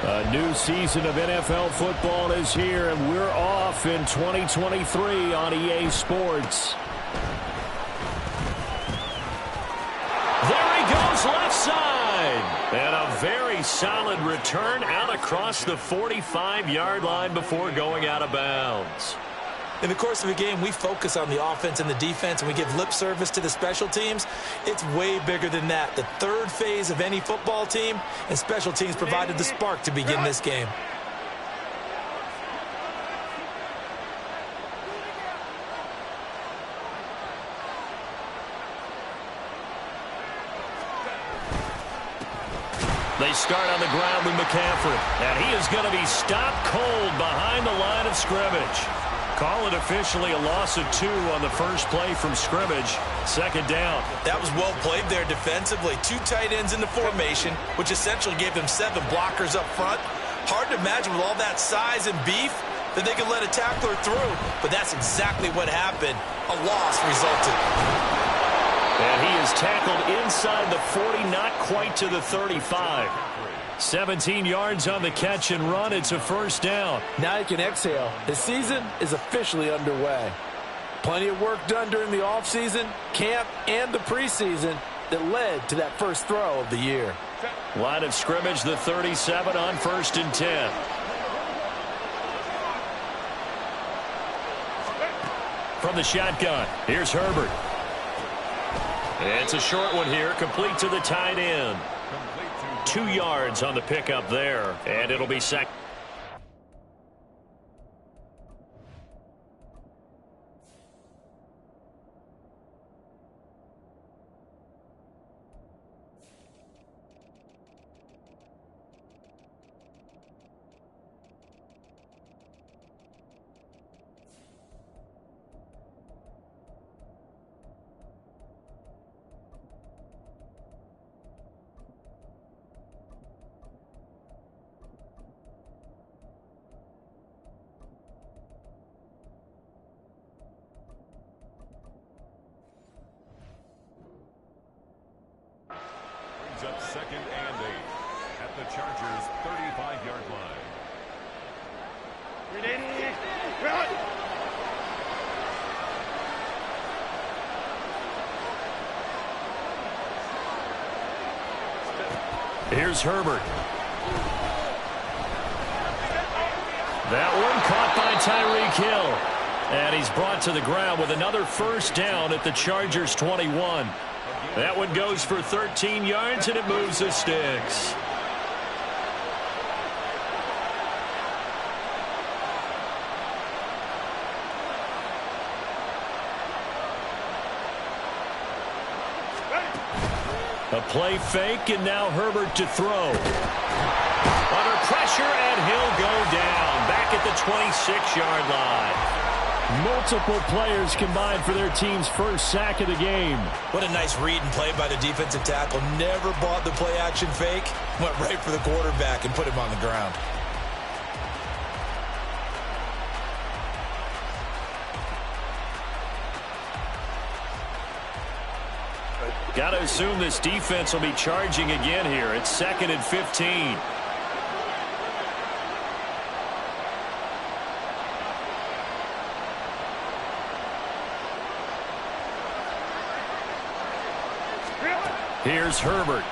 A new season of NFL football is here, and we're off in 2023 on EA Sports. There he goes, left side. And a very solid return out across the 45-yard line before going out of bounds. In the course of a game, we focus on the offense and the defense, and we give lip service to the special teams. It's way bigger than that. The third phase of any football team, and special teams provided the spark to begin this game. They start on the ground with McCaffrey, and he is going to be stopped cold behind the line of scrimmage. Call it officially a loss of 2 on the first play from scrimmage. Second down. That was well played there defensively. 2 tight ends in the formation, which essentially gave them 7 blockers up front. Hard to imagine with all that size and beef that they could let a tackler through, but that's exactly what happened. A loss resulted. And he is tackled inside the 40, not quite to the 35. 17 yards on the catch and run. It's a first down. Now you can exhale. The season is officially underway. Plenty of work done during the offseason, camp, and the preseason that led to that first throw of the year. Line of scrimmage, the 37 on 1st and 10. From the shotgun, here's Herbert. It's a short one here, complete to the tight end. 2 yards on the pickup there, and it'll be second. Up 2nd and 8 at the Chargers' 35-yard line. Here's Herbert. That one caught by Tyreek Hill. And he's brought to the ground with another first down at the Chargers' 21. That one goes for 13 yards, and it moves the sticks. A play fake, and now Herbert to throw. Under pressure, and he'll go down. Back at the 26-yard line. Multiple players combined for their team's first sack of the game. What a nice read and play by the defensive tackle. Never bought the play-action fake. Went right for the quarterback and put him on the ground. Got to assume this defense will be charging again here. It's 2nd and 15. Here's Herbert.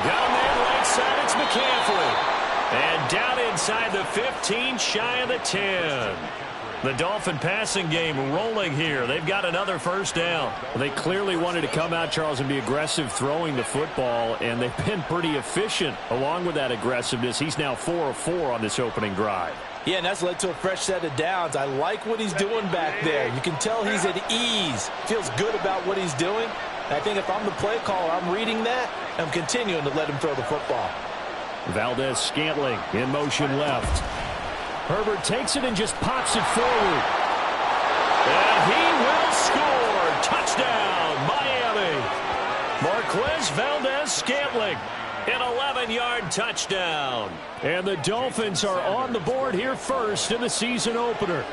Got a man right side. It's McCaffrey. And down inside the 15, shy of the 10. The Dolphin passing game rolling here. They've got another first down. They clearly wanted to come out, Charles, and be aggressive throwing the football, and they've been pretty efficient along with that aggressiveness. He's now 4 of 4 on this opening drive. Yeah, and that's led to a fresh set of downs. I like what he's doing back there. You can tell he's at ease. Feels good about what he's doing. I think if I'm the play caller, I'm reading that. I'm continuing to let him throw the football. Valdez-Scantling in motion left. Herbert takes it and just pops it forward. And he will score. Touchdown, Miami. Marquez Valdez-Scantling. An 11-yard touchdown. And the Dolphins are on the board here first in the season opener.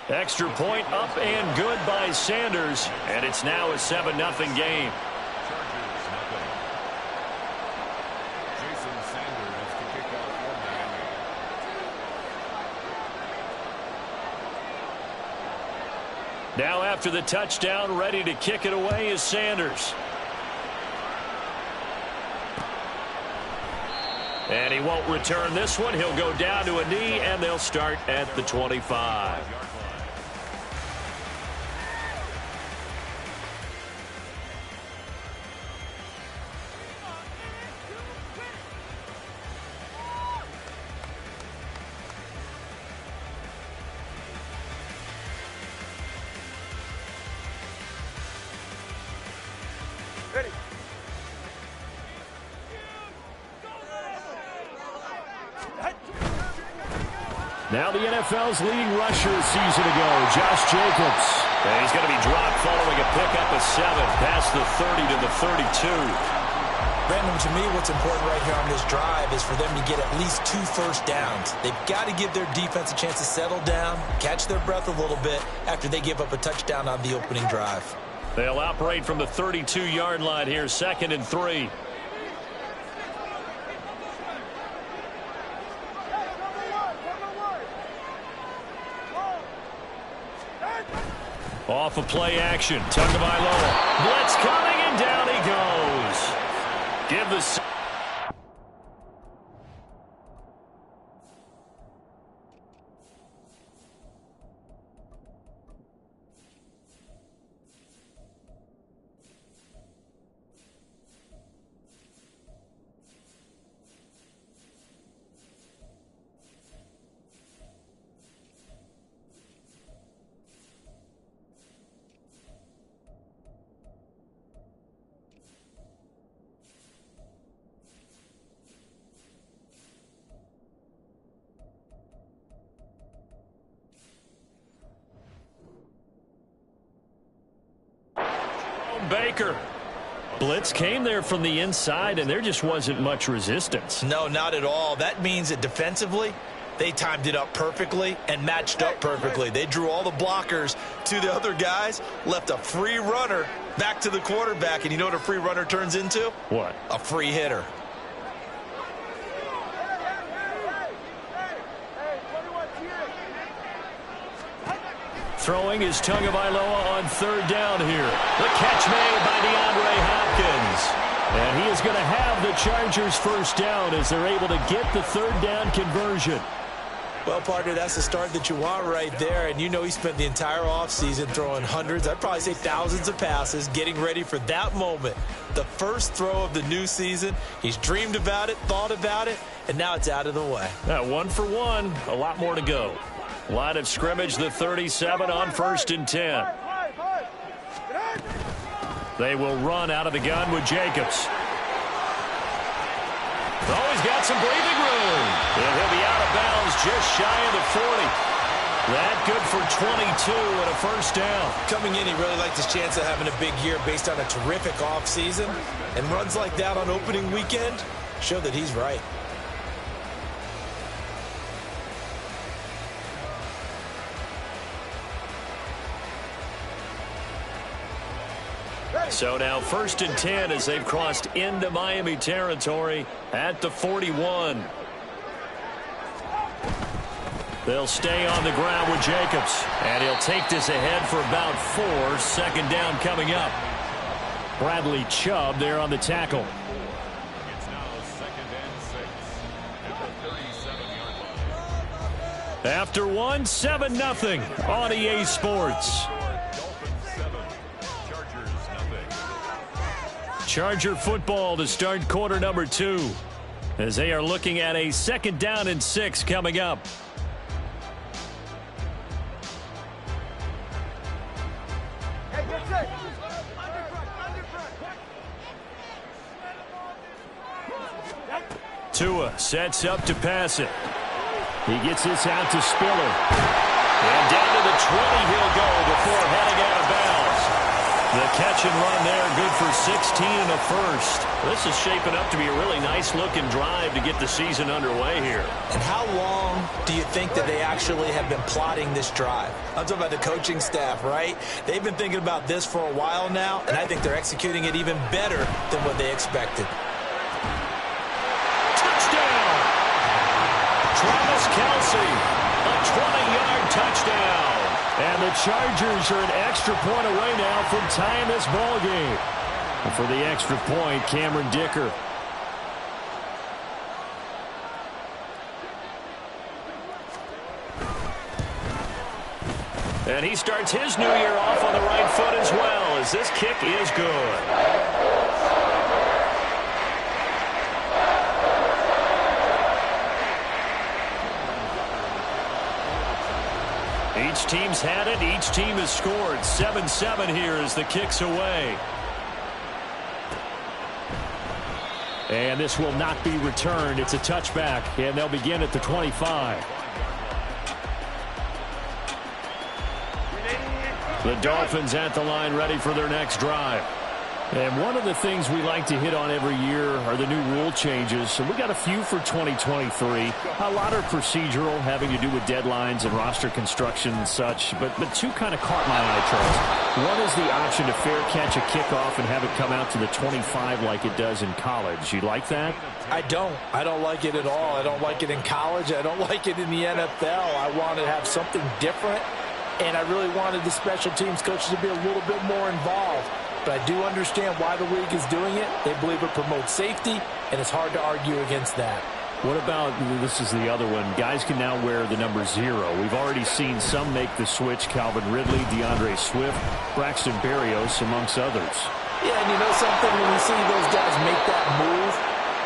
Extra point up and good by Sanders. And it's now a 7-0 game. Chargers nothing. Now after the touchdown, ready to kick it away is Sanders. And he won't return this one. He'll go down to a knee, and they'll start at the 25. Now the NFL's leading rusher a season ago, Josh Jacobs. And he's going to be dropped following a pickup of 7 past the 30 to the 32. Brandon, to me, what's important right here on this drive is for them to get at least 2 first downs. They've got to give their defense a chance to settle down, catch their breath a little bit after they give up a touchdown on the opening drive. They'll operate from the 32-yard line here, 2nd and 3. Off of play action. Tagovailoa. Blitz coming, and down he goes. Give the... Baker. Blitz came there from the inside, and there just wasn't much resistance. No, not at all. That means that defensively, they timed it up perfectly and matched up perfectly. They drew all the blockers to the other guys, left a free runner back to the quarterback, and you know what a free runner turns into? What? A free hitter. Throwing is Tagovailoa on 3rd down here. The catch made by DeAndre Hopkins. And he is going to have the Chargers first down as they're able to get the 3rd down conversion. Well, partner, that's the start that you want right there. And you know he spent the entire offseason throwing hundreds, I'd probably say thousands of passes, getting ready for that moment. The first throw of the new season. He's dreamed about it, thought about it, and now it's out of the way. 1 for 1. A lot more to go. Line of scrimmage, the 37 on 1st and 10. They will run out of the gun with Jacobs. Oh, he's got some breathing room. And he'll be out of bounds just shy of the 40. That good for 22 and a first down. Coming in, he really liked his chance of having a big year based on a terrific offseason. And runs like that on opening weekend show that he's right. So now 1st and 10 as they've crossed into Miami territory at the 41. They'll stay on the ground with Jacobs. And he'll take this ahead for about 4. 2nd down coming up. Bradley Chubb there on the tackle. It's now 2nd and 6 at the 37-yard line. After 1, 7-0 on EA Sports. Charger football to start quarter number 2 as they are looking at a 2nd down and 6 coming up. Tua sets up to pass it. He gets this out to Spiller. And down to the 20 he'll go before heading out of bounds. The catch and run there, good for 16 and a first. This is shaping up to be a really nice-looking drive to get the season underway here. And how long do you think that they actually have been plotting this drive? I'm talking about the coaching staff, right? They've been thinking about this for a while now, and I think they're executing it even better than what they expected. Touchdown! Travis Kelce, a 20-yard touchdown. And the Chargers are an extra point away now from tying this ball game. And for the extra point, Cameron Dicker. And he starts his new year off on the right foot as well, as this kick is good. Each team's had it. Each team has scored. 7-7 here as the kick's away. And this will not be returned. It's a touchback, and they'll begin at the 25. The Dolphins at the line, ready for their next drive. And one of the things we like to hit on every year are the new rule changes. So we got a few for 2023. A lot are procedural, having to do with deadlines and roster construction and such. But two kind of caught my eye, Charles. One is the option to fair catch a kickoff and have it come out to the 25 like it does in college. You like that? I don't like it at all. I don't like it in college. I don't like it in the NFL. I want to have something different. And I really wanted the special teams coaches to be a little bit more involved. But I do understand why the league is doing it. They believe it promotes safety, and it's hard to argue against that. What about, this is the other one, guys can now wear the number 0. We've already seen some make the switch, Calvin Ridley, DeAndre Swift, Braxton Berrios, amongst others. Yeah, and you know something, when you see those guys make that move,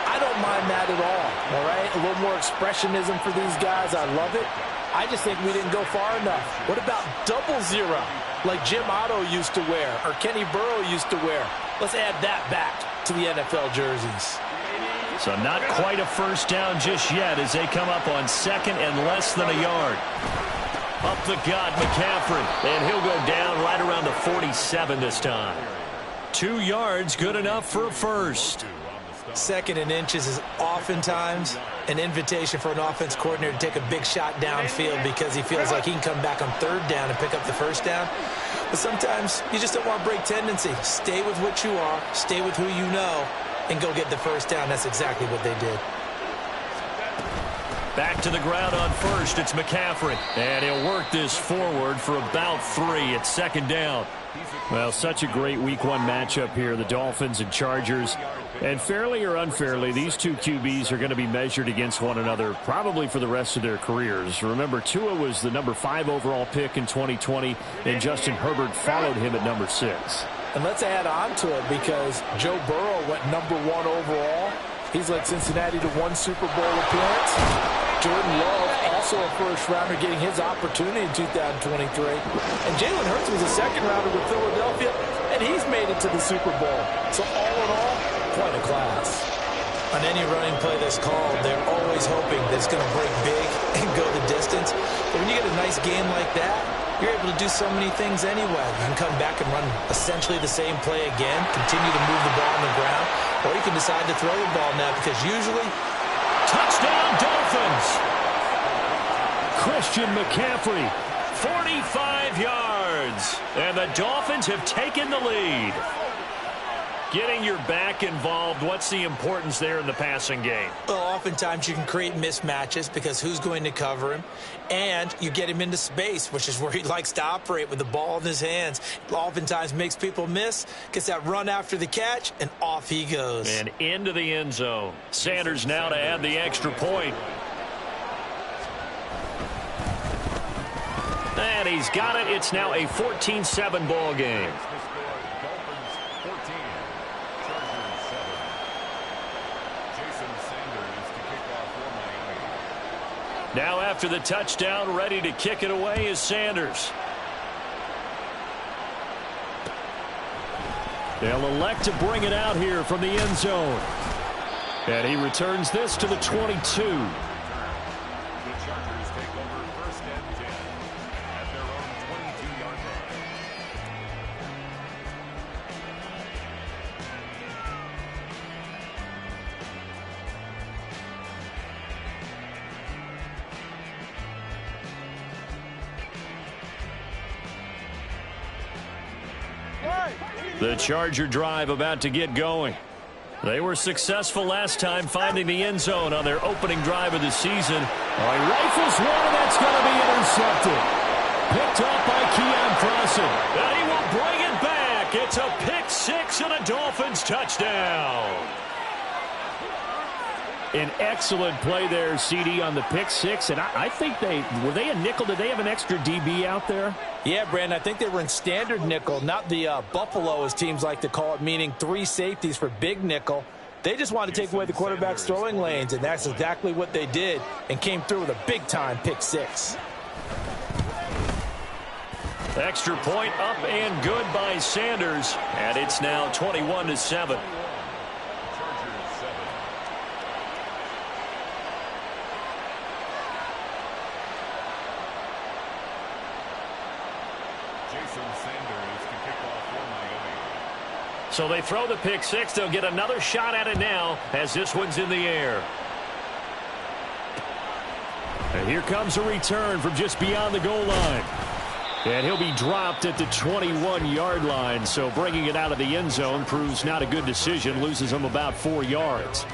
I don't mind that at all right? A little more expressionism for these guys. I love it. I just think we didn't go far enough. What about 00, like Jim Otto used to wear or Kenny Burrow used to wear? Let's add that back to the NFL jerseys. So not quite a first down just yet as they come up on second and less than a yard. Up the gut, McCaffrey, and he'll go down right around the 47 this time. 2 yards, good enough for a first. Second and inches is oftentimes an invitation for an offense coordinator to take a big shot downfield because he feels like he can come back on third down and pick up the first down. But sometimes you just don't want to break tendency. Stay with what you are, stay with who you know, and go get the first down. That's exactly what they did. Back to the ground on first. It's McCaffrey. And he'll work this forward for about 3 at second down. Well, such a great week 1 matchup here, the Dolphins and Chargers. And fairly or unfairly, these two QBs are going to be measured against one another probably for the rest of their careers. Remember, Tua was the number 5 overall pick in 2020, and Justin Herbert followed him at number 6. And let's add on to it because Joe Burrow went number 1 overall. He's led Cincinnati to 1 Super Bowl appearance. Jordan Love, also a first-rounder, getting his opportunity in 2023. And Jalen Hurts was a second-rounder with Philadelphia, and he's made it to the Super Bowl. So all in all, quite a class. On any running play that's called, they're always hoping that it's going to break big and go the distance. But when you get a nice game like that, you're able to do so many things anyway. You can come back and run essentially the same play again, continue to move the ball on the ground, or you can decide to throw the ball now because usually, touchdown Dolphins! Christian McCaffrey, 45 yards, and the Dolphins have taken the lead. Getting your back involved, what's the importance there in the passing game? Well, oftentimes you can create mismatches because who's going to cover him? And you get him into space, which is where he likes to operate with the ball in his hands. Oftentimes makes people miss, gets that run after the catch, and off he goes. And into the end zone. Sanders now to add the extra point. And he's got it. It's now a 14-7 ball game. Now after the touchdown, ready to kick it away is Sanders. They'll elect to bring it out here from the end zone. And he returns this to the 22. The Chargers take over first and 10 at their own 22-yard line. The Charger drive about to get going. They were successful last time finding the end zone on their opening drive of the season. Oh, he rifles one, and that's going to be intercepted. picked off by Keon Crossen. And he will bring it back. It's a pick six and a Dolphins touchdown. An excellent play there, CD, on the pick six. And I think were they a nickel? Did they have an extra DB out there? Yeah, Brandon, I think they were in standard nickel, not the Buffalo, as teams like to call it, meaning 3 safeties for big nickel. They just wanted to take away the quarterback's throwing lanes, and that's exactly what they did, and came through with a big-time pick six. Extra point up and good by Sanders, and it's now 21-7. So they throw the pick six. They'll get another shot at it now as this one's in the air. And here comes a return from just beyond the goal line. And he'll be dropped at the 21-yard line. So bringing it out of the end zone proves not a good decision. Loses him about 4 yards.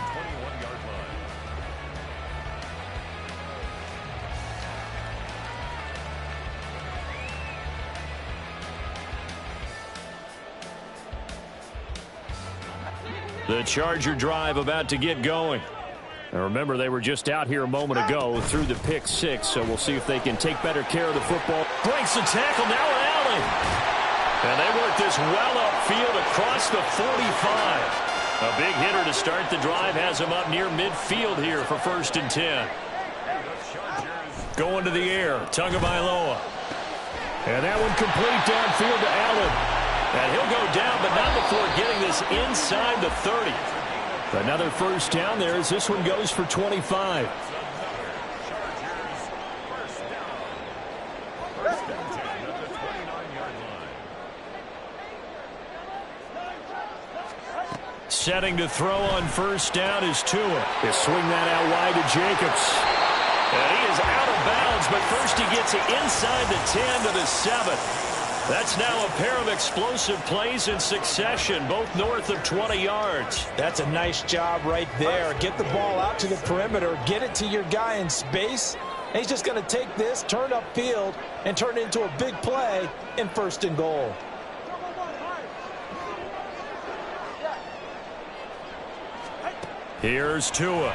The Charger drive about to get going. And remember, they were just out here a moment ago through the pick six, so we'll see if they can take better care of the football. Breaks the tackle, now an alley. And they work this well upfield across the 45. A big hitter to start the drive has him up near midfield here for 1st and 10. Going to the air, Tagovailoa. And that one complete downfield to Allen. And he'll go down, but not before getting this inside the 30. Another first down there as this one goes for 25. Setting to throw on first down is Tua. He'll swing that out wide to Jacobs. And he is out of bounds, but first he gets it inside the 10 to the 7. That's now a pair of explosive plays in succession, both north of 20 yards. That's a nice job right there. Get the ball out to the perimeter, get it to your guy in space, and he's just going to take this, turn upfield, and turn it into a big play in 1st and goal. Here's Tua.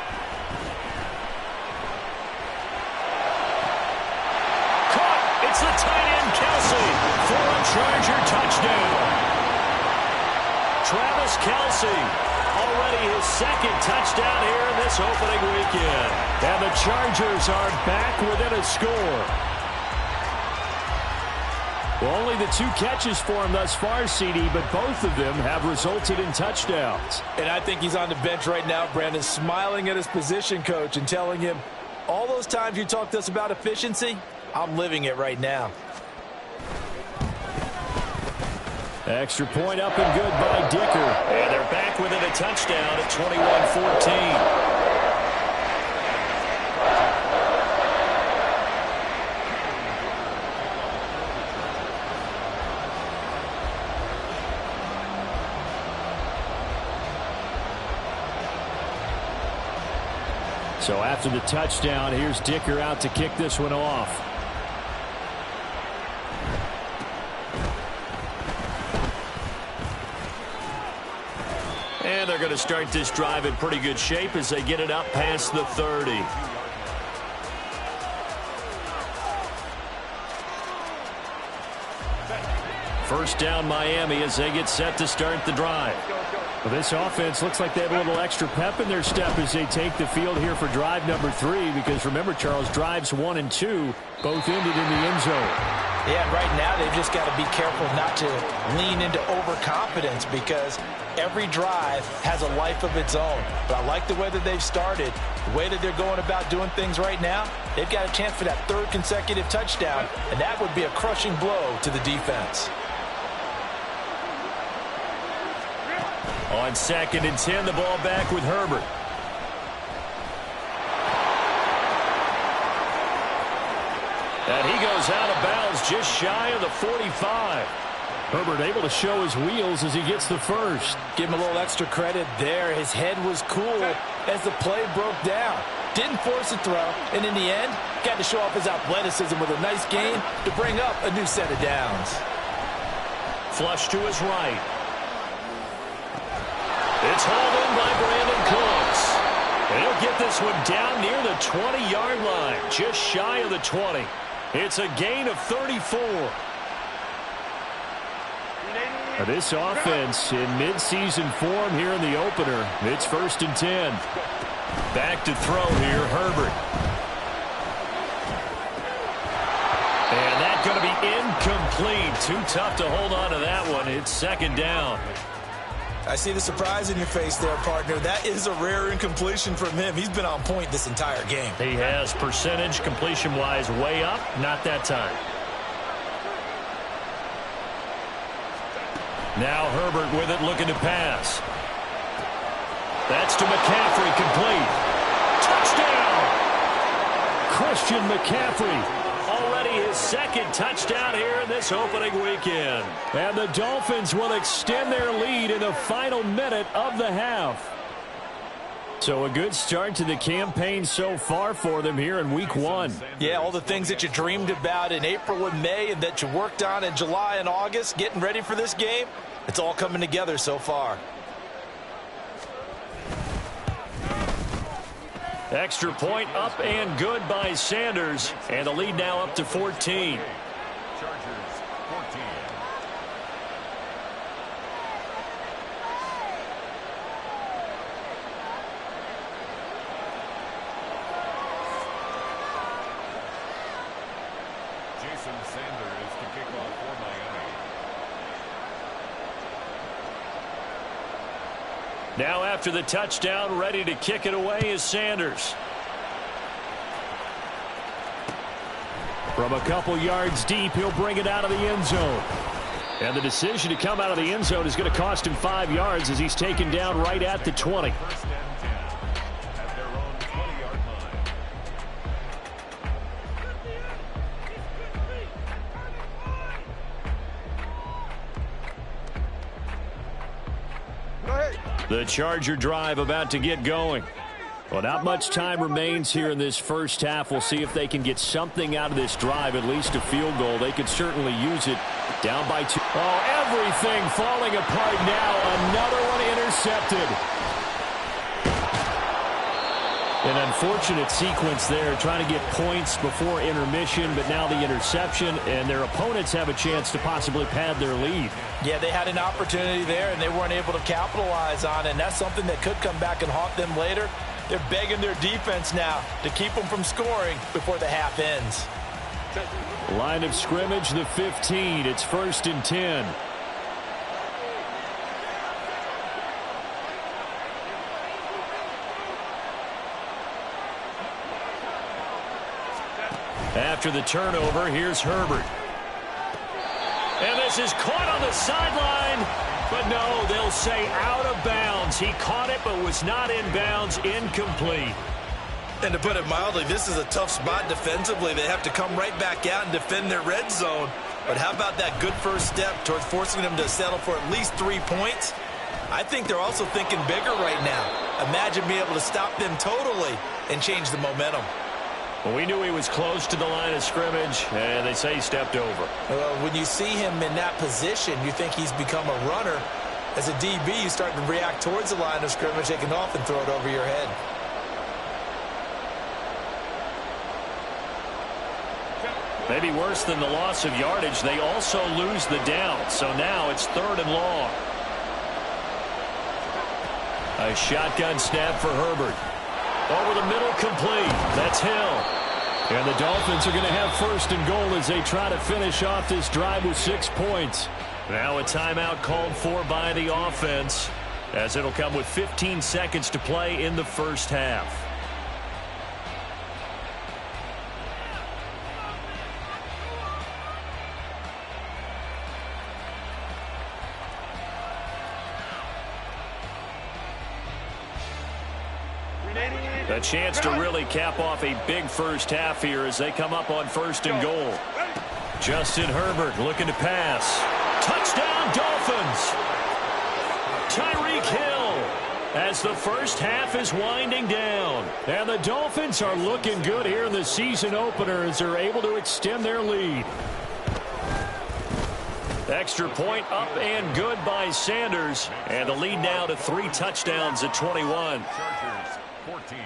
Caught! It's the tight end, Kelsey. For a Charger touchdown. Travis Kelsey, already his 2nd touchdown here in this opening weekend. And the Chargers are back within a score. Well, only the 2 catches for him thus far, CD, but both of them have resulted in touchdowns. And I think he's on the bench right now, Brandon, smiling at his position coach and telling him, all those times you talked to us about efficiency, I'm living it right now. Extra point up and good by Dicker. And they're back within a touchdown at 21-14. So after the touchdown, here's Dicker out to kick this one off. And they're going to start this drive in pretty good shape as they get it up past the 30. First down Miami as they get set to start the drive. Well, this offense looks like they have a little extra pep in their step as they take the field here for drive number 3, because remember, Charles, drives 1 and 2 both ended in the end zone. Yeah, right now they've just got to be careful not to lean into overconfidence, because every drive has a life of its own. But I like the way that they've started, the way that they're going about doing things right now. They've got a chance for that 3rd consecutive touchdown, and that would be a crushing blow to the defense. On 2nd and 10, the ball back with Herbert. And he goes out of bounds just shy of the 45. Herbert able to show his wheels as he gets the first. Give him a little extra credit there. His head was cool as the play broke down. Didn't force a throw, and in the end, got to show off his athleticism with a nice gain to bring up a new set of downs. Flush to his right. It's hauled in by Brandon Cooks. And he'll get this one down near the 20-yard line, just shy of the 20. It's a gain of 34. This offense in midseason form here in the opener. It's 1st and 10. Back to throw here, Herbert. And that's going to be incomplete. Too tough to hold on to that one. It's 2nd down. I see the surprise in your face there, partner. That is a rare incompletion from him. He's been on point this entire game. He has percentage completion-wise way up. Not that time. Now Herbert with it, looking to pass. That's to McCaffrey, complete. Touchdown! Christian McCaffrey. Already his 2nd touchdown here in this opening weekend. And the Dolphins will extend their lead in the final minute of the half. So a good start to the campaign so far for them here in week 1. Yeah, all the things that you dreamed about in April and May and that you worked on in July and August, getting ready for this game, it's all coming together so far. Extra point up and good by Sanders. And the lead now up to 14. Chargers 14. Jason Sanders to kick off for Miami. Now after the touchdown, ready to kick it away is Sanders. From a couple yards deep, he'll bring it out of the end zone. And the decision to come out of the end zone is going to cost him 5 yards as he's taken down right at the 20. 1st and 10 at their own 20-yard line. The Charger drive about to get going. Well, not much time remains here in this first half. We'll see if they can get something out of this drive, at least a field goal. They could certainly use it. Down by 2. Oh, everything falling apart now. Another one intercepted. An unfortunate sequence there, trying to get points before intermission, but now the interception, and their opponents have a chance to possibly pad their lead. Yeah, they had an opportunity there, and they weren't able to capitalize on it, and that's something that could come back and haunt them later. They're begging their defense now to keep them from scoring before the half ends. Line of scrimmage, the 15. It's 1st and 10. After the turnover, here's Herbert. And this is caught on the sideline. But no, they'll say out of bounds. He caught it but was not in bounds. Incomplete. And to put it mildly, this is a tough spot defensively. They have to come right back out and defend their red zone. But how about that good first step towards forcing them to settle for at least 3 points? I think they're also thinking bigger right now. Imagine being able to stop them totally and change the momentum. Well, we knew he was close to the line of scrimmage, and they say he stepped over. When you see him in that position, you think he's become a runner. As a DB, you start to react towards the line of scrimmage. They can often throw it over your head. Maybe worse than the loss of yardage, they also lose the down. So now it's 3rd and long. A shotgun snap for Herbert. Over the middle, complete. That's Hill. And the Dolphins are going to have 1st and goal as they try to finish off this drive with 6 points. Now a timeout called for by the offense, as it'll come with 15 seconds to play in the first half. A chance to really cap off a big first half here as they come up on 1st and goal. Justin Herbert looking to pass. Touchdown, Dolphins! Tyreek Hill as the first half is winding down. And the Dolphins are looking good here in the season opener as they're able to extend their lead. Extra point up and good by Sanders. And the lead now to 3 touchdowns at 21. Chargers 14.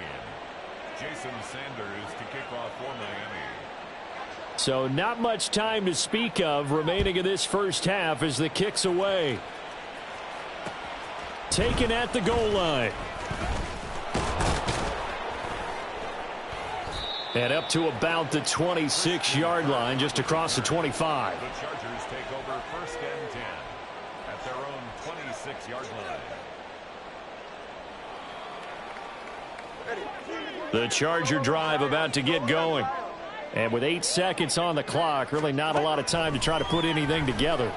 Jason Sanders to kick off for Miami. So not much time to speak of remaining in this first half as the kick's away. Taken at the goal line. And up to about the 26-yard line, just across the 25. The Chargers take over 1st and 10 at their own 26-yard line. The Charger drive about to get going. And with 8 seconds on the clock, really not a lot of time to try to put anything together.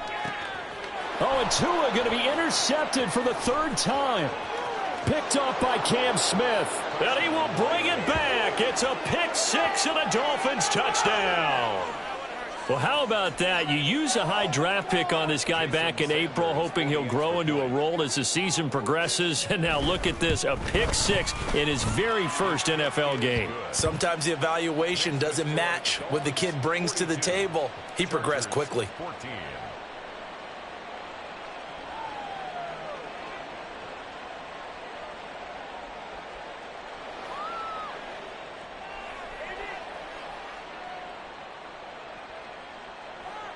Oh, and Tua going to be intercepted for the 3rd time. Picked off by Cam Smith. And he will bring it back. It's a pick 6 and a Dolphins touchdown. Well, how about that? You use a high draft pick on this guy back in April, hoping he'll grow into a role as the season progresses. And now look at this, a pick 6 in his very first NFL game. Sometimes the evaluation doesn't match what the kid brings to the table. He progressed quickly. 14.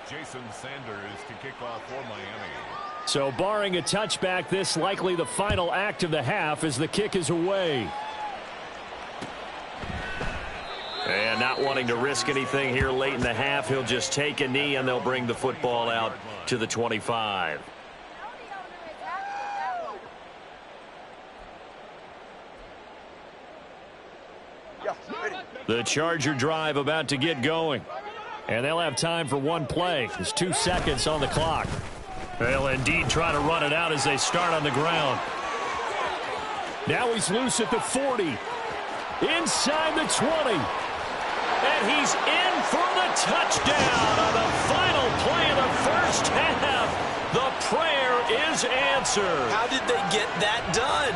Jason Sanders to kick off for Miami. So barring a touchback, this likely the final act of the half as the kick is away. And not wanting to risk anything here late in the half, he'll just take a knee and they'll bring the football out to the 25. The Charger drive about to get going. And they'll have time for one play. There's 2 seconds on the clock. They'll indeed try to run it out as they start on the ground. Now he's loose at the 40. Inside the 20. And he's in for the touchdown on the final play of the first half. The prayer is answered. How did they get that done?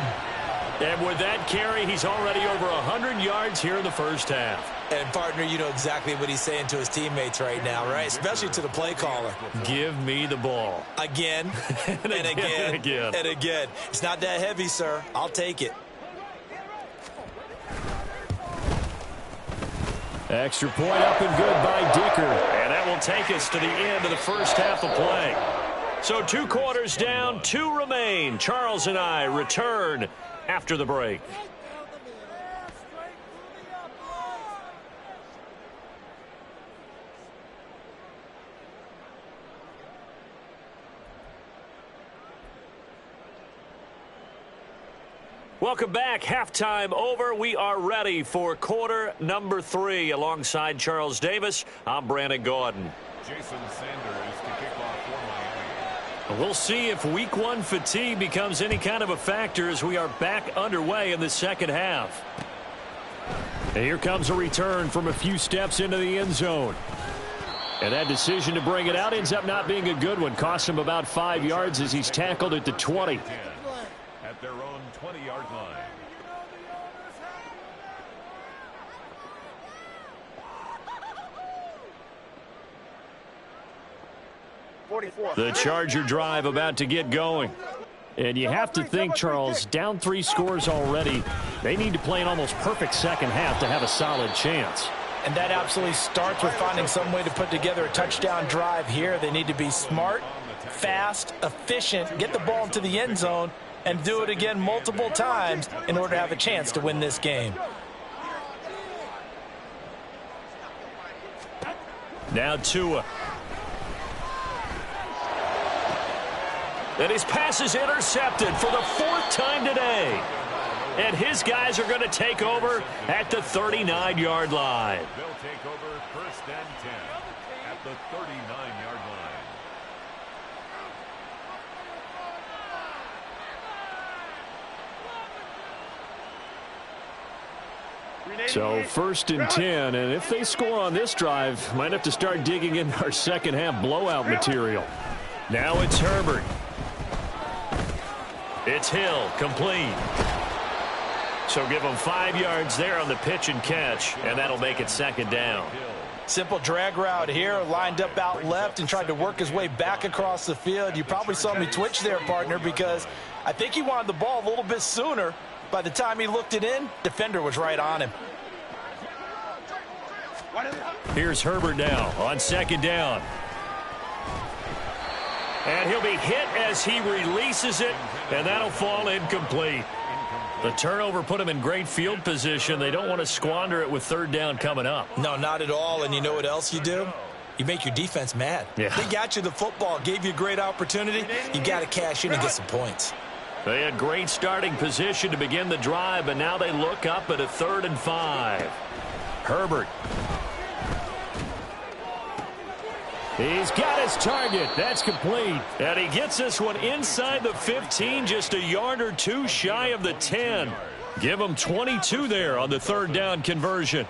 And with that carry, he's already over 100 yards here in the first half. And, partner, you know exactly what he's saying to his teammates right now, right? Especially to the play caller. Give me the ball. Again, and again, and again. It's not that heavy, sir. I'll take it. Extra point up and good by Dicker. And that will take us to the end of the first half of play. So 2 quarters down, 2 remain. Charles and I return after the break. Welcome back. Halftime over. We are ready for quarter number 3. Alongside Charles Davis, I'm Brandon Gordon. Jason Sanders to kick off for Miami. We'll see if week 1 fatigue becomes any kind of a factor as we are back underway in the second half. And here comes a return from a few steps into the end zone. And that decision to bring it out ends up not being a good one. Cost him about 5 yards as he's tackled at the 20. At their own 20-yard line. The Charger drive about to get going. And you have to think, Charles, down 3 scores already. They need to play an almost perfect second half to have a solid chance. And that absolutely starts with finding some way to put together a touchdown drive here. They need to be smart, fast, efficient, get the ball into the end zone, and do it again multiple times in order to have a chance to win this game. Now Tua. And his pass is intercepted for the 4th time today. And his guys are going to take over at the 39-yard line. They'll take over 1st and 10 at the 39-yard line. So 1st and 10, and if they score on this drive, might have to start digging in our second half blowout material. Now it's Herbert. It's Hill, complete. So give him 5 yards there on the pitch and catch, and that'll make it second down. Simple drag route here, lined up out left and tried to work his way back across the field. You probably saw me twitch there, partner, because I think he wanted the ball a little bit sooner. By the time he looked it in, defender was right on him. Here's Herbert now on second down. And he'll be hit as he releases it, and that'll fall incomplete. The turnover put him in great field position. They don't want to squander it with third down coming up. No, not at all. And you know what else you do? You make your defense mad. Yeah. They got you the football, gave you a great opportunity. You got to cash in and get some points. They had great starting position to begin the drive, but now they look up at a 3rd and 5. Herbert. He's got his target. That's complete. And he gets this one inside the 15, just a yard or two shy of the 10. Give him 22 there on the 3rd down conversion.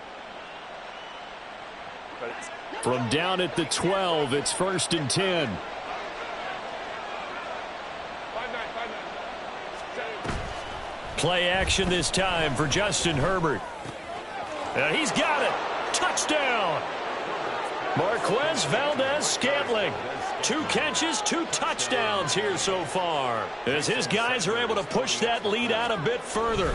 From down at the 12, it's 1st and 10. Play action this time for Justin Herbert. And he's got it. Touchdown. Marquez Valdez-Scantling. 2 catches, 2 touchdowns here so far, as his guys are able to push that lead out a bit further.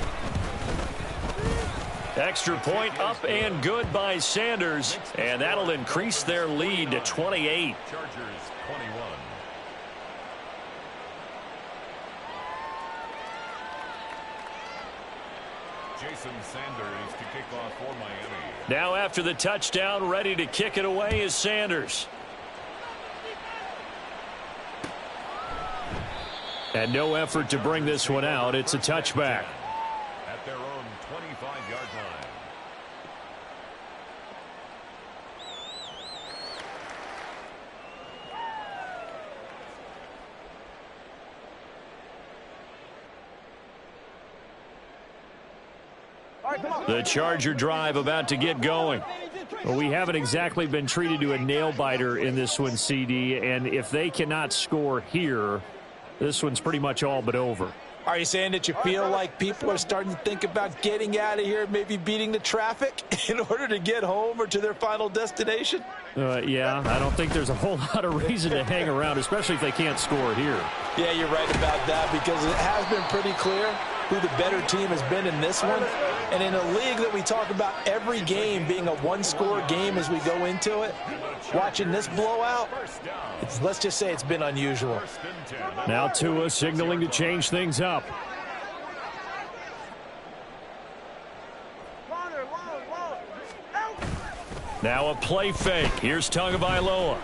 Extra point up and good by Sanders, and that'll increase their lead to 28. Chargers 21. Jason Sanders to kick off for Miami. Now after the touchdown, ready to kick it away is Sanders. And no effort to bring this one out. It's a touchback. At their own 25-yard line. The Charger drive about to get going. Well, we haven't exactly been treated to a nail-biter in this one, CD, and if they cannot score here, this one's pretty much all but over. Are you saying that you feel like people are starting to think about getting out of here, maybe beating the traffic in order to get home or to their final destination? Yeah, I don't think there's a whole lot of reason to hang around, especially if they can't score here. Yeah, you're right about that, because it has been pretty clear who the better team has been in this one. And in a league that we talk about every game being a one-score game as we go into it, watching this blowout, let's just say it's been unusual. Now Tua signaling to change things up. Now a play fake. Here's Tagovailoa.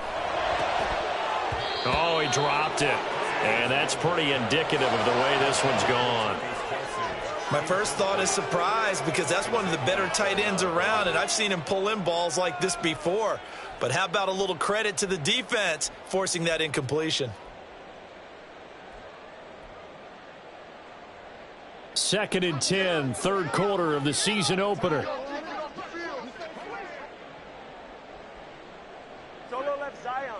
Oh, he dropped it. And that's pretty indicative of the way this one's gone. My first thought is surprise, because that's one of the better tight ends around, and I've seen him pull in balls like this before. But how about a little credit to the defense forcing that incompletion? 2nd and 10, 3rd quarter of the season opener. Solo left Zion.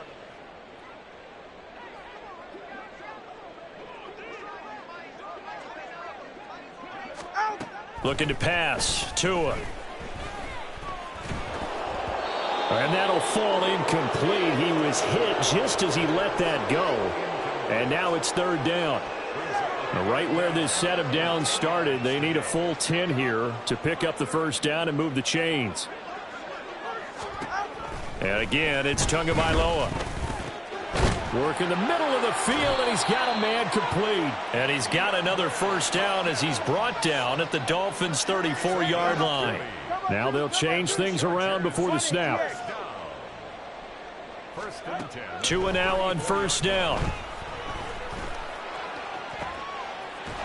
Looking to pass. Tua. And that'll fall incomplete. He was hit just as he let that go. And now it's 3rd down. Right where this set of downs started, they need a full 10 here to pick up the 1st down and move the chains. And again, it's Tagovailoa. Work in the middle of the field, and he's got a man complete. And he's got another 1st down as he's brought down at the Dolphins' 34-yard line. Now they'll change things around before the snap. Tua now on 1st down.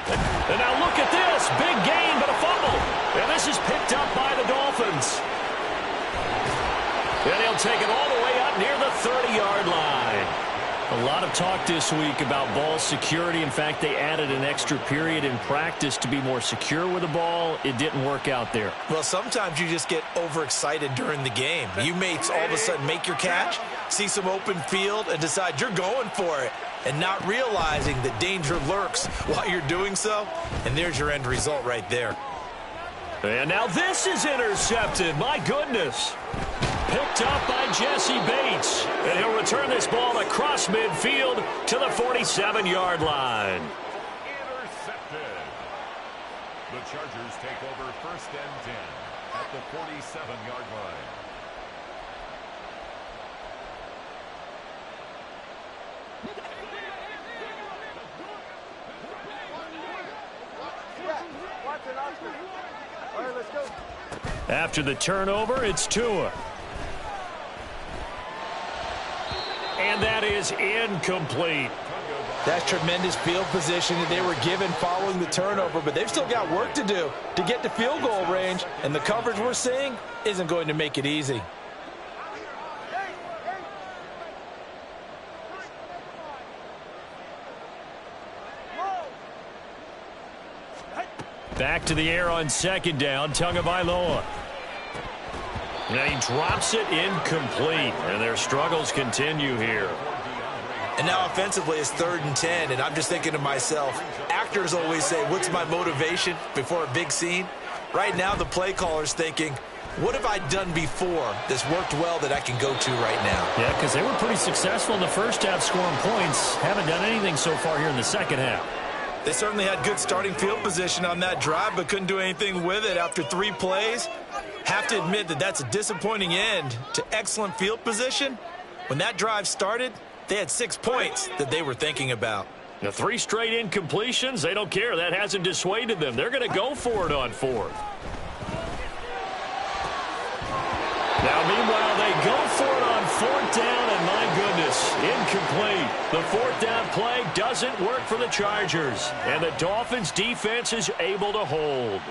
And now look at this. Big gain, but a fumble. And this is picked up by the Dolphins. And he'll take it all the way up near the 30-yard line. A lot of talk this week about ball security. In fact, they added an extra period in practice to be more secure with the ball. It didn't work out there. Well, sometimes you just get overexcited during the game. You may all of a sudden make your catch, see some open field, and decide you're going for it. and not realizing that danger lurks while you're doing so. And there's your end result right there. And now this is intercepted. My goodness. Picked up by Jesse Bates. And he'll return this ball across midfield to the 47-yard line. Intercepted. The Chargers take over 1st and 10 at the 47-yard line. After the turnover, it's Tua. And that is incomplete. That's tremendous field position that they were given following the turnover, but they've still got work to do to get to field goal range, and the coverage we're seeing isn't going to make it easy. Back to the air on 2nd down, Tagovailoa. And he drops it incomplete, and their struggles continue here. And now offensively it's 3rd and 10, and I'm just thinking to myself, actors always say, what's my motivation before a big scene? Right now the play caller's thinking, what have I done before that's worked well that I can go to right now? Yeah, because they were pretty successful in the first half scoring points. Haven't done anything so far here in the second half. They certainly had good starting field position on that drive, but couldn't do anything with it after 3 plays. Have to admit that that's a disappointing end to excellent field position. When that drive started, they had 6 points that they were thinking about. The 3 straight incompletions, they don't care. That hasn't dissuaded them. They're going to go for it on 4th. Now, meanwhile, they go for it on 4th down, and my goodness, incomplete. The 4th down play doesn't work for the Chargers, and the Dolphins' defense is able to hold.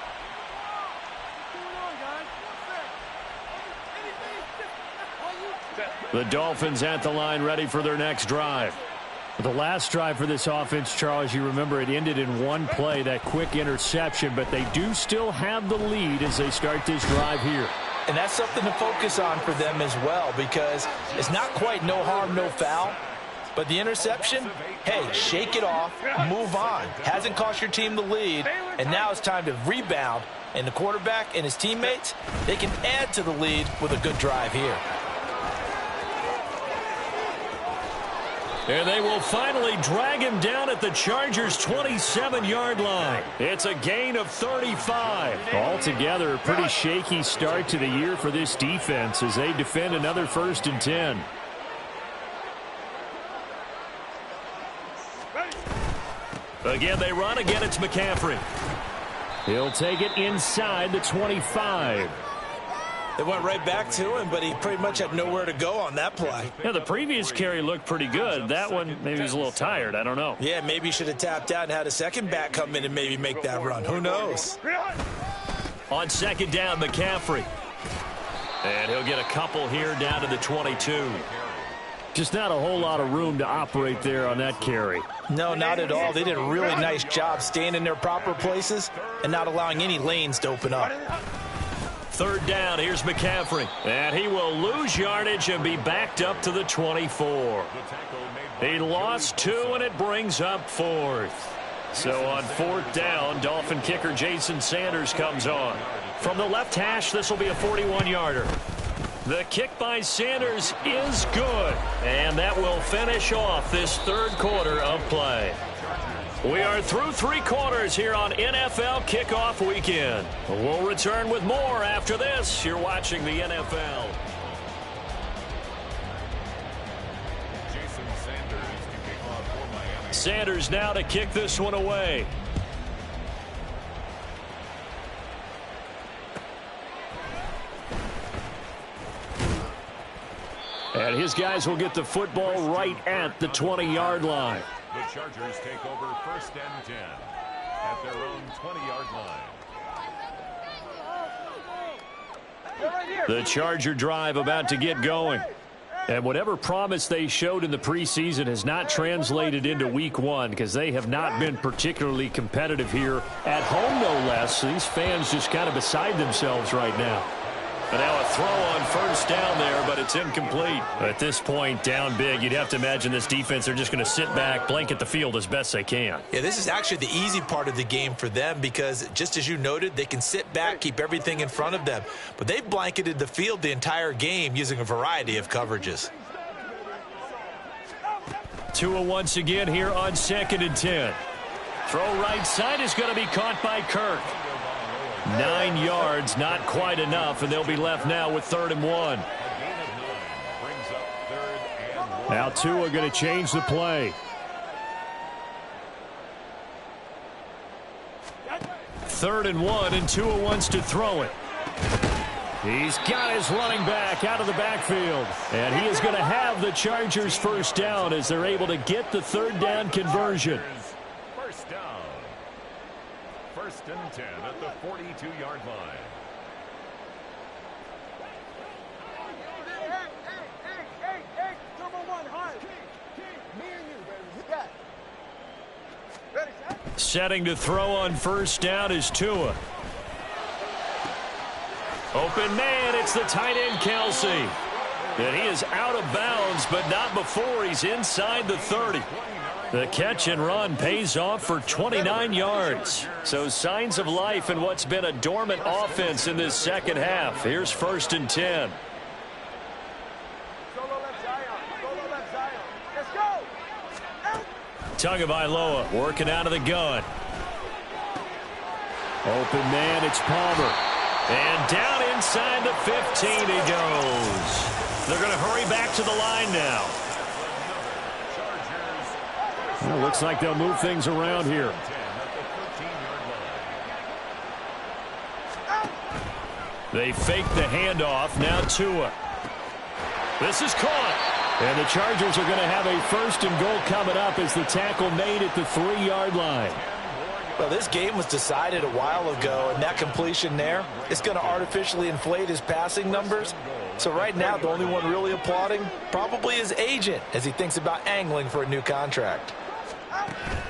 The Dolphins at the line, ready for their next drive. The last drive for this offense, Charles, you remember it ended in 1 play, that quick interception, but they do still have the lead as they start this drive here. And that's something to focus on for them as well, because it's not quite no harm, no foul. But the interception, hey, shake it off, move on. Hasn't cost your team the lead, and now it's time to rebound. And the quarterback and his teammates, they can add to the lead with a good drive here. And they will finally drag him down at the Chargers' 27-yard line. It's a gain of 35. Altogether, a pretty shaky start to the year for this defense as they defend another 1st and 10. Again, they run. Again, it's McCaffrey. He'll take it inside the 25. They went right back to him, but he pretty much had nowhere to go on that play. Yeah, the previous carry looked pretty good. That one, maybe he's a little tired. I don't know. Yeah, maybe he should have tapped out and had a second back come in and maybe make that run. Who knows? On 2nd down, McCaffrey. And he'll get a couple here down to the 22. Just not a whole lot of room to operate there on that carry. No, not at all. They did a really nice job staying in their proper places and not allowing any lanes to open up. 3rd down, here's McCaffrey. And he will lose yardage and be backed up to the 24. He lost 2, and it brings up 4th. So on 4th down, Dolphin kicker Jason Sanders comes on. From the left hash, this will be a 41-yarder. The kick by Sanders is good. And that will finish off this 3rd quarter of play. We are through 3 quarters here on NFL Kickoff Weekend. We'll return with more after this. You're watching the NFL. Sanders now to kick this one away. And his guys will get the football right at the 20-yard line. The Chargers take over 1st and 10 at their own 20-yard line. The Charger drive about to get going. And whatever promise they showed in the preseason has not translated into week 1 because they have not been particularly competitive here at home, no less. So these fans just kind of beside themselves right now. And now a throw on first down there, but it's incomplete. At this point, down big, you'd have to imagine this defense, they're just going to sit back, blanket the field as best they can. Yeah, this is actually the easy part of the game for them because, just as you noted, they can sit back, keep everything in front of them. But they've blanketed the field the entire game using a variety of coverages. Tua once again here on 2nd and 10. Throw right side is going to be caught by Kirk. 9 yards, not quite enough, and they'll be left now with 3rd and 1. Now Tua going to change the play. 3rd and 1, and Tua wants to throw it. He's got his running back out of the backfield, and he is going to have the Chargers first down as they're able to get the 3rd down conversion. First down. 1st and 10 at the 42-yard line. Setting to throw on first down is Tua. Open man, it's the tight end, Kelsey. And he is out of bounds, but not before he's inside the 30. The catch and run pays off for 29 yards. So signs of life in what's been a dormant offense in this second half. Here's 1st and 10. Tagovailoa working out of the gun. Open man, it's Palmer. And down inside the 15 he goes. They're going to hurry back to the line now. Well, looks like they'll move things around here. They fake the handoff. Now Tua. This is caught. And the Chargers are going to have a 1st and goal coming up as the tackle made at the 3-yard line. Well, this game was decided a while ago, and that completion there is going to artificially inflate his passing numbers. So right now, the only one really applauding probably his agent as he thinks about angling for a new contract.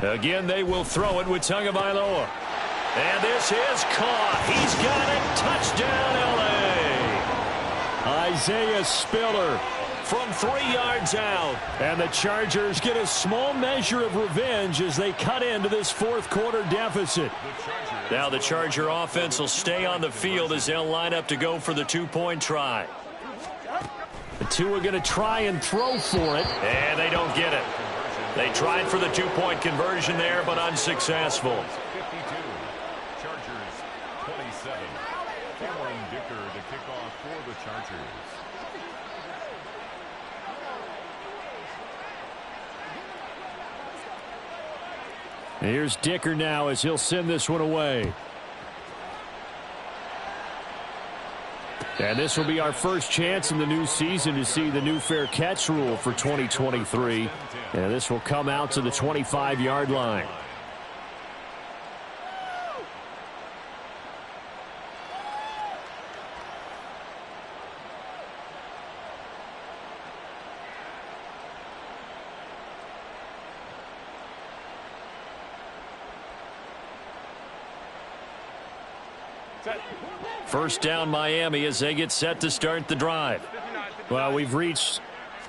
Again, they will throw it with Tagovailoa. And this is caught. He's got it. Touchdown, L.A. Isaiah Spiller from 3 yards out. And the Chargers get a small measure of revenge as they cut into this 4th quarter deficit. Now the Charger offense will stay on the field as they'll line up to go for the 2-point try. The two are going to try and throw for it. And they don't get it. They tried for the 2-point conversion there, but unsuccessful. 52. Chargers 27. Cameron Dicker to kick off for the Chargers. Here's Dicker now as he'll send this one away. And this will be our first chance in the new season to see the new fair catch rule for 2023. And this will come out to the 25-yard line. First down Miami as they get set to start the drive. Well, we've reached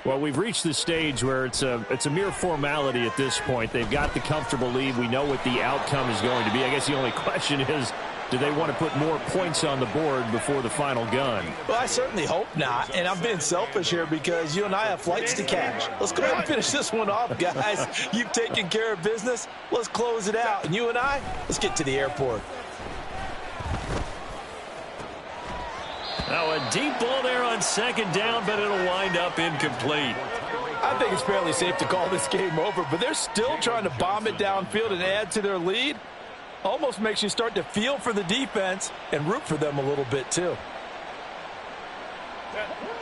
the stage where it's a mere formality at this point. They've got the comfortable lead. We know what the outcome is going to be. I guess the only question is, do they want to put more points on the board before the final gun? Well, I certainly hope not, and I'm being selfish here because you and I have flights to catch. Let's go ahead and finish this one off, guys. You've taken care of business. Let's close it out. And you and I, let's get to the airport. Now a deep ball there on 2nd down, but it'll wind up incomplete. I think it's fairly safe to call this game over, but they're still trying to bomb it downfield and add to their lead. Almost makes you start to feel for the defense and root for them a little bit too.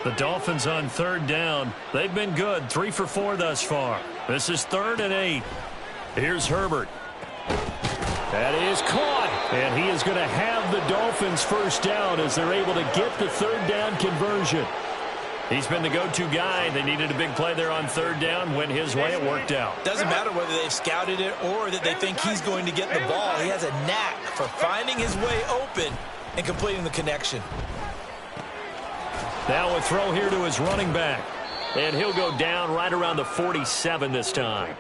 The Dolphins on 3rd down. They've been good, 3 for 4 thus far. This is 3rd and 8. Here's Herbert. That is caught, and he is going to have the Dolphins first down as they're able to get the 3rd down conversion. He's been the go-to guy. They needed a big play there on 3rd down. Went his way, it worked out. Doesn't matter whether they've scouted it or that they think he's going to get the ball. He has a knack for finding his way open and completing the connection. Now a throw here to his running back. And he'll go down right around the 47 this time.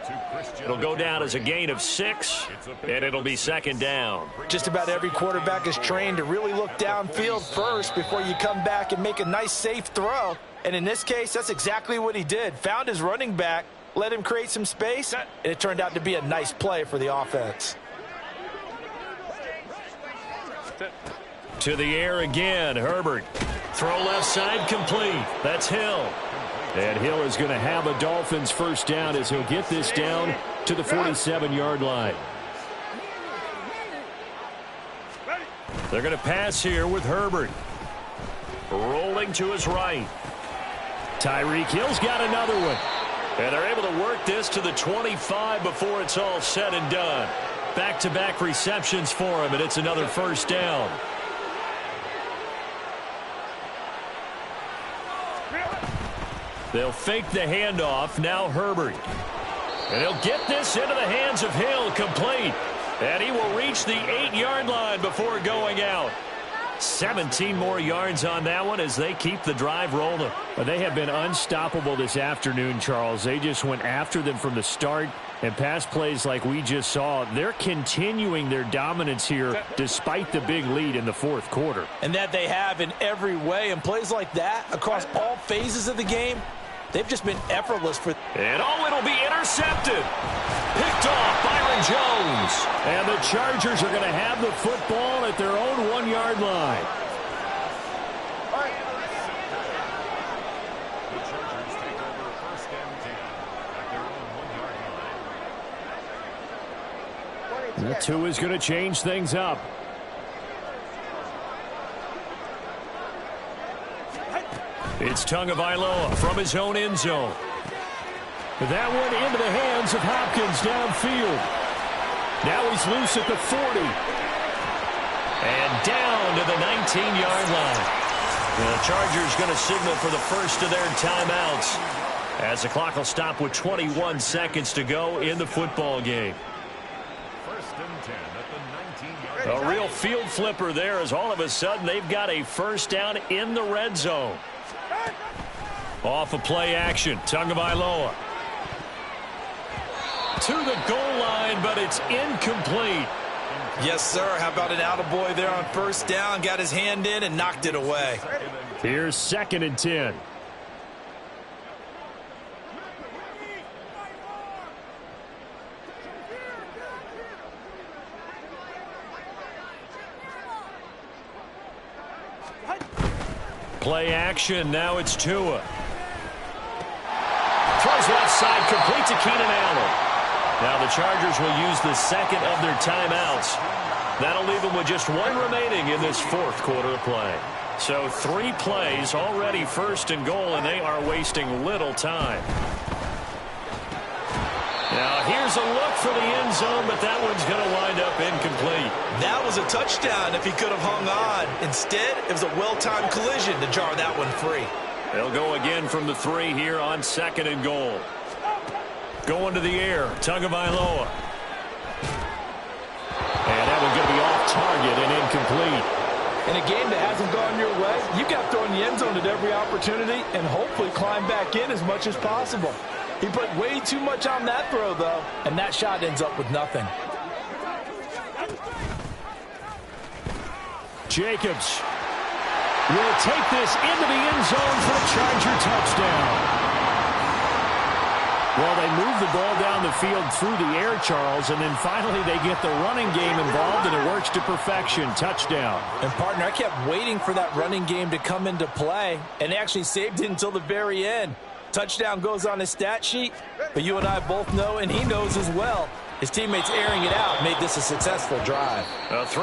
It'll go down as a gain of 6, and it'll be second down. Just about every quarterback is trained to really look downfield first before you come back and make a nice, safe throw. And in this case, that's exactly what he did. Found his running back, let him create some space, and it turned out to be a nice play for the offense. To the air again, Herbert. Throw left side complete. That's Hill. And Hill is going to have a Dolphins first down as he'll get this down to the 47-yard line. They're going to pass here with Herbert. Rolling to his right. Tyreek Hill's got another one. And they're able to work this to the 25 before it's all said and done. Back-to-back receptions for him, and it's another first down. They'll fake the handoff. Now Herbert. And he'll get this into the hands of Hill, complete. And he will reach the 8-yard line before going out. 17 more yards on that one as they keep the drive rolling. But they have been unstoppable this afternoon, Charles. They just went after them from the start. And pass plays like we just saw, they're continuing their dominance here despite the big lead in the fourth quarter. And that they have in every way. And plays like that across all phases of the game, they've just been effortless for. And it'll be intercepted. Picked off Byron Jones. And the Chargers are going to have the football at their own 1-yard line. The Chargers take over first and 10 at their own 1-yard line. The 2 is going to change things up. It's Tagovailoa from his own end zone. That one into the hands of Hopkins downfield. Now he's loose at the 40. And down to the 19-yard line. The Chargers going to signal for the first of their timeouts as the clock will stop with 21 seconds to go in the football game. First and 10 at the 19-yard line. A real field flipper there as all of a sudden they've got a first down in the red zone. Off of play action, Tagovailoa. To the goal line, but it's incomplete. Yes, sir. How about an attaboy there on first down? Got his hand in and knocked it away. Here's second and 10. Play action. Now it's Tua. Throws left side, complete to Keenan Allen. Now the Chargers will use the second of their timeouts. That'll leave them with just one remaining in this fourth quarter of play. So 3 plays already first and goal, and they are wasting little time. Now here's a look for the end zone, but that one's going to wind up incomplete. That was a touchdown if he could have hung on. Instead, it was a well-timed collision to jar that one free. They'll go again from the 3 here on second and goal. Going to the air, Tagovailoa. And that one's going to be off target and incomplete. In a game that hasn't gone your way, you got thrown in the end zone at every opportunity and hopefully climb back in as much as possible. He put way too much on that throw, though, and that shot ends up with nothing. Jacobs will take this into the end zone for a Charger touchdown. Well, they move the ball down the field through the air, Charles, and then finally they get the running game involved, and it works to perfection. Touchdown. And, partner, I kept waiting for that running game to come into play, and actually saved it until the very end. Touchdown goes on his stat sheet, but you and I both know, and he knows as well, his teammates airing it out made this a successful drive. A throw